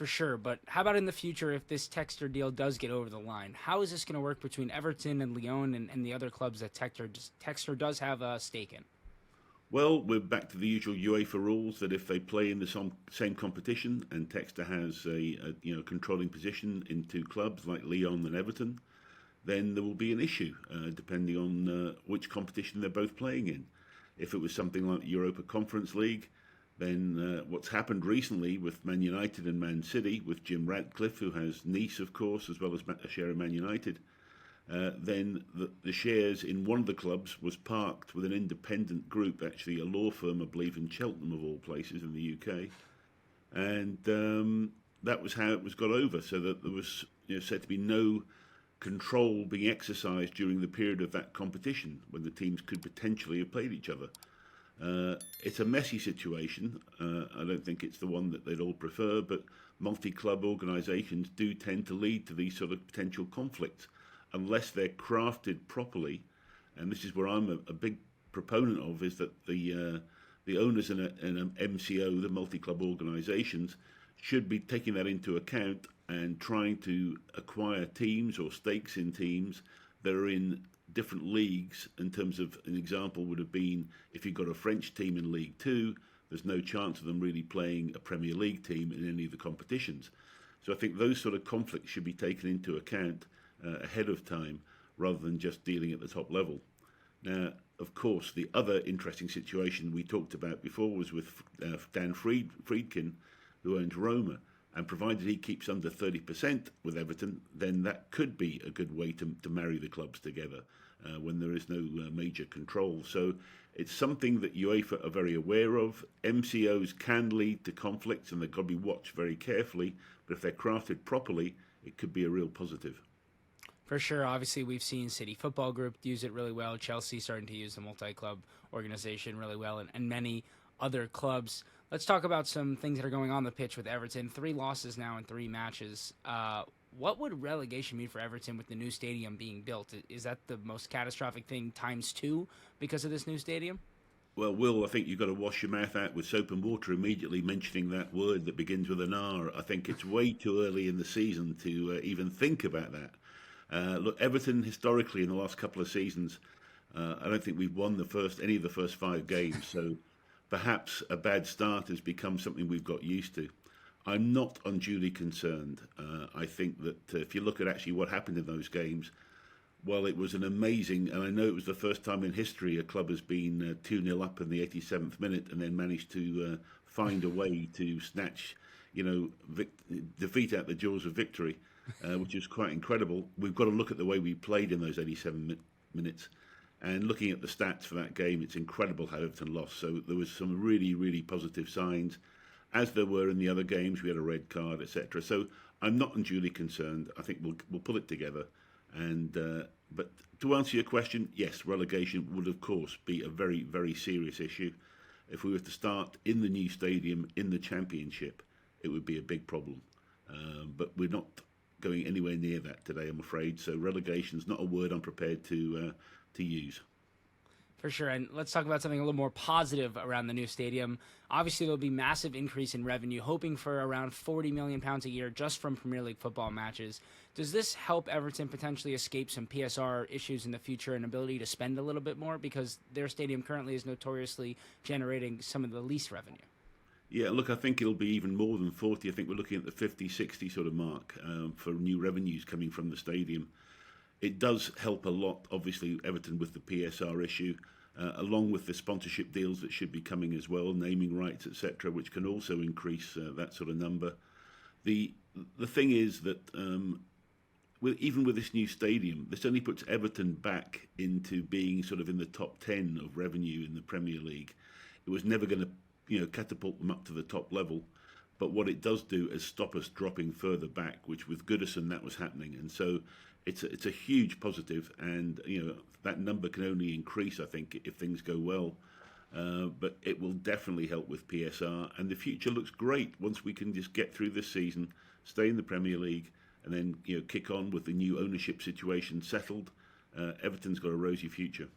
For sure, but how about in the future if this Textor deal does get over the line? How is this going to work between Everton and Lyon and the other clubs that Textor does have a stake in? Well, we're back to the usual UEFA rules that if they play in the same competition and Textor has a controlling position in two clubs like Lyon and Everton, then there will be an issue depending on which competition they're both playing in. If it was something like the Europa Conference League, then what's happened recently with Man United and Man City, with Jim Ratcliffe, who has Nice, of course, as well as a share of Man United, then the shares in one of the clubs was parked with an independent group, actually a law firm, I believe, in Cheltenham, of all places, in the UK. And that was how it was got over, so that there was said to be no control being exercised during the period of that competition when the teams could potentially have played each other. It's a messy situation. I don't think it's the one that they'd all prefer, but multi-club organisations do tend to lead to these sort of potential conflicts unless they're crafted properly. And this is where I'm a big proponent of, is that the owners in an MCO, the multi-club organisations, should be taking that into account and trying to acquire teams or stakes in teams that are in different leagues. In terms of an example would have been if you've got a French team in League Two, there's no chance of them really playing a Premier League team in any of the competitions. So I think those sort of conflicts should be taken into account ahead of time rather than just dealing at the top level. Now, of course, the other interesting situation we talked about before was with Dan Friedkin, who owns Roma. And provided he keeps under 30% with Everton, then that could be a good way to marry the clubs together when there is no major control. So it's something that UEFA are very aware of. MCOs can lead to conflicts and they've got to be watched very carefully. But if they're crafted properly, it could be a real positive. For sure, obviously we've seen City Football Group use it really well. Chelsea starting to use the multi-club organization really well, and many other clubs. Let's talk about some things that are going on the pitch with Everton. 3 losses now in 3 matches. What would relegation mean for Everton with the new stadium being built? Is that the most catastrophic thing times 2 because of this new stadium? Well, Will, I think you've got to wash your mouth out with soap and water immediately mentioning that word that begins with an R. I think it's way too early in the season to even think about that. Look, Everton historically in the last couple of seasons, I don't think we've won any of the first 5 games. So perhaps a bad start has become something we've got used to. I'm not unduly concerned. I think that if you look at actually what happened in those games, well, it was an amazing, and I know it was the first time in history a club has been 2-0 up in the 87th minute and then managed to find a way to snatch, defeat out the jaws of victory, which is quite incredible. We've got to look at the way we played in those 87 minutes. And looking at the stats for that game, it's incredible how Everton lost. So there was some really, really positive signs, as there were in the other games. We had a red card, etc. So I'm not unduly concerned. I think we'll pull it together. And but to answer your question, yes, relegation would of course be a very, very serious issue. If we were to start in the new stadium in the Championship, it would be a big problem. But we're not going anywhere near that today, I'm afraid. So relegation is not a word I'm prepared to use. For sure, and let's talk about something a little more positive around the new stadium. Obviously, there'll be massive increase in revenue, hoping for around £40 million a year just from Premier League football matches. Does this help Everton potentially escape some PSR issues in the future and ability to spend a little bit more, because their stadium currently is notoriously generating some of the least revenue? Yeah, look, I think it'll be even more than 40. I think we're looking at the 50, 60 sort of mark for new revenues coming from the stadium. It does help a lot, obviously, Everton with the PSR issue, along with the sponsorship deals that should be coming as well, naming rights, etc., which can also increase that sort of number. The thing is that even with this new stadium, this only puts Everton back into being sort of in the top 10 of revenue in the Premier League. It was never going to catapult them up to the top level. But what it does do is stop us dropping further back, which with Goodison that was happening. And so it's a huge positive, and that number can only increase, I think, if things go well. But it will definitely help with PSR, and the future looks great once we can just get through this season, stay in the Premier League, and then kick on with the new ownership situation settled. Everton's got a rosy future.